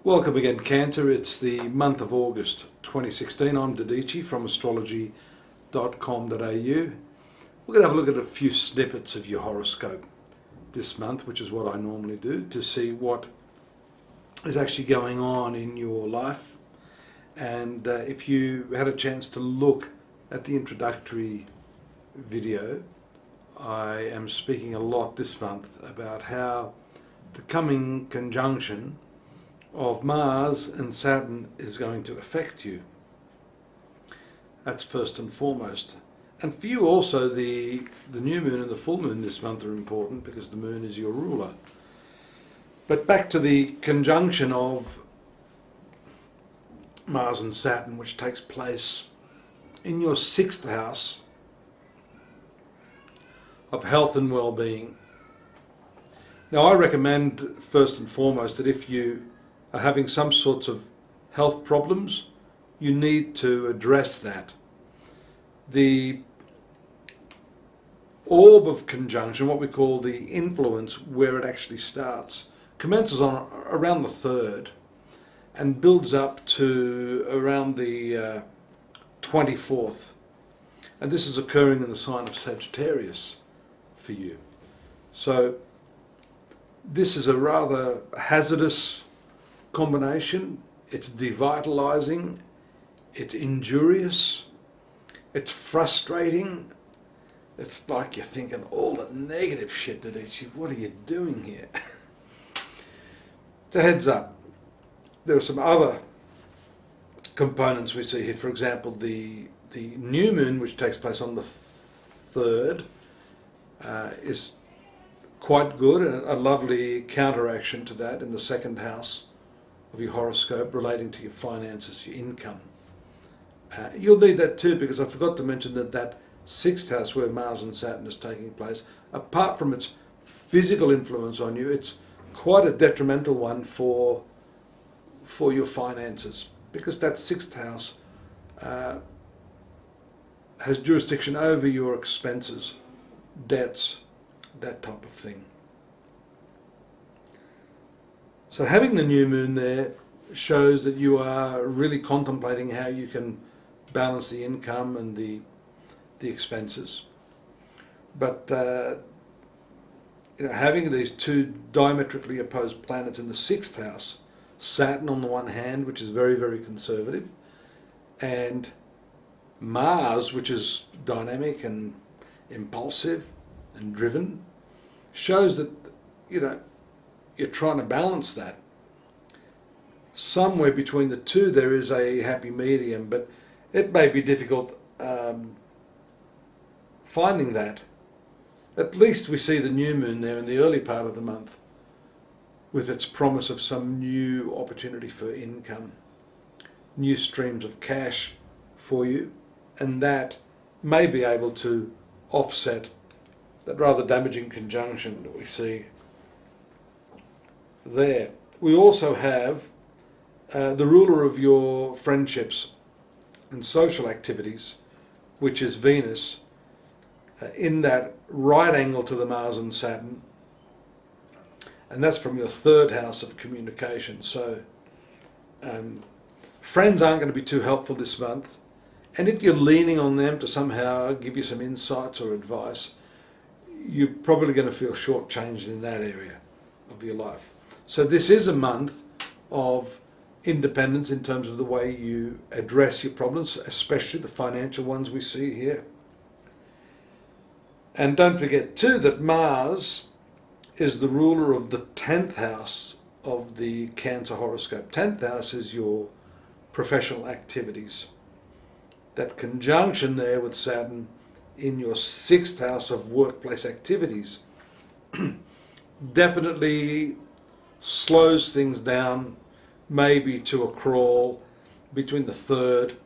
Welcome again, Cancer. It's the month of August 2016. I'm Dadhichi from astrological.com.au. We're going to have a look at a few snippets of your horoscope this month, which is what I normally do, to see what is actually going on in your life. And if you had a chance to look at the introductory video, I am speaking a lot this month about how the coming conjunction of Mars and Saturn is going to affect you. That's first and foremost. And for you also, the new moon and the full moon this month are important because the moon is your ruler. But back to the conjunction of Mars and Saturn, which takes place in your 6th house of health and well-being. Now, I recommend first and foremost that if you are having some sorts of health problems, you need to address that. The orb of conjunction, what we call the influence, where it actually starts, commences on around the 3rd and builds up to around the 24th. And this is occurring in the sign of Sagittarius for you. So this is a rather hazardous combination. It's devitalizing, it's injurious, it's frustrating. It's like you're thinking all the negative shit, Dadhichi, what are you doing here? It's a heads up. There are some other components we see here. For example, the new moon, which takes place on the 3rd, is quite good, and a lovely counteraction to that in the 2nd house of your horoscope relating to your finances, your income. You'll need that too, because I forgot to mention that 6th house where Mars and Saturn is taking place, apart from its physical influence on you, it's quite a detrimental one for your finances, because that 6th house has jurisdiction over your expenses, debts, that type of thing. So having the new moon there shows that you are really contemplating how you can balance the income and the expenses. But having these two diametrically opposed planets in the 6th house, Saturn on the one hand, which is very, very conservative, and Mars, which is dynamic and impulsive and driven, shows that you're trying to balance that. Somewhere between the two there is a happy medium, but it may be difficult finding that. At least we see the new moon there in the early part of the month with its promise of some new opportunity for income, new streams of cash for you, and that may be able to offset that rather damaging conjunction that we see there. We also have the ruler of your friendships and social activities, which is Venus, in that right angle to the Mars and Saturn, and that's from your 3rd house of communication. So friends aren't going to be too helpful this month, and if you're leaning on them to somehow give you some insights or advice, you're probably going to feel shortchanged in that area of your life. So this is a month of independence in terms of the way you address your problems, especially the financial ones we see here. And don't forget too that Mars is the ruler of the 10th house of the Cancer horoscope. 10th house is your professional activities. That conjunction there with Saturn in your 6th house of workplace activities definitely slows things down, maybe to a crawl between the 3rd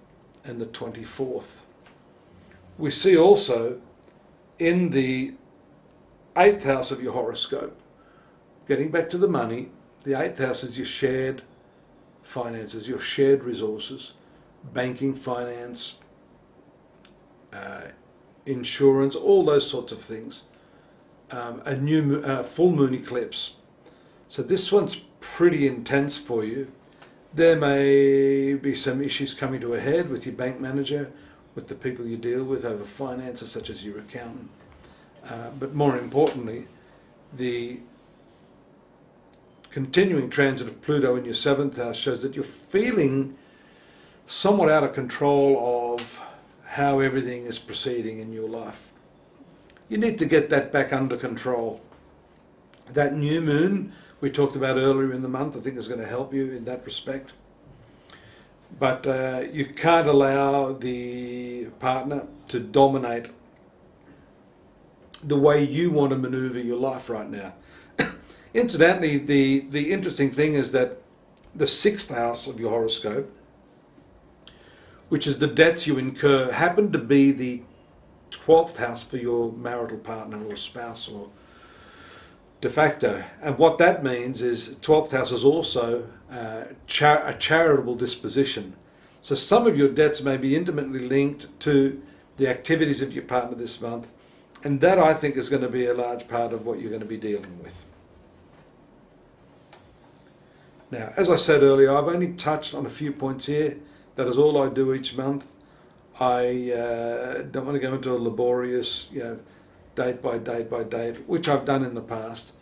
and the 24th. We see also in the 8th house of your horoscope, getting back to the money, the 8th house is your shared finances, your shared resources, banking, finance, insurance, all those sorts of things. A new full moon eclipse. So this one's pretty intense for you. There may be some issues coming to a head with your bank manager, with the people you deal with over finances, such as your accountant. But more importantly, the continuing transit of Pluto in your 7th house shows that you're feeling somewhat out of control of how everything is proceeding in your life. You need to get that back under control. That new moon we talked about earlier in the month, I think, is going to help you in that respect. But you can't allow the partner to dominate the way you want to maneuver your life right now. Incidentally, the interesting thing is that the 6th house of your horoscope, which is the debts you incur, happen to be the 12th house for your marital partner or spouse or de facto. And what that means is 12th house is also a charitable disposition. So some of your debts may be intimately linked to the activities of your partner this month, and that, I think, is going to be a large part of what you're going to be dealing with. Now, as I said earlier, I've only touched on a few points here. That is all I do each month. I don't want to go into a laborious, date by date by date, which I've done in the past.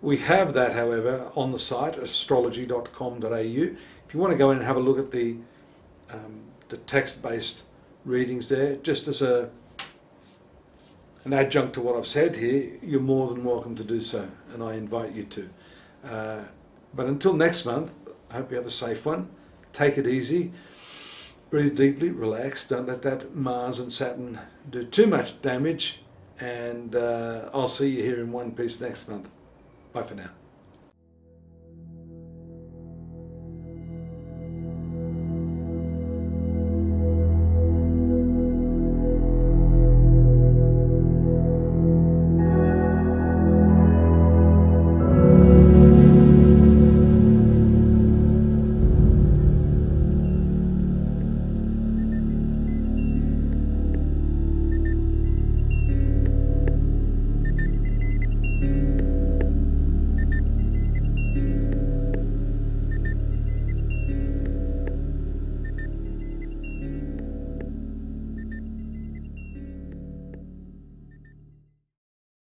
We have that, however, on the site, astrology.com.au. If you want to go in and have a look at the text-based readings there, just as an adjunct to what I've said here, you're more than welcome to do so, and I invite you to. But until next month, I hope you have a safe one. Take it easy. Breathe deeply, relax. Don't let that Mars and Saturn do too much damage. And I'll see you here in one piece next month. Bye for now.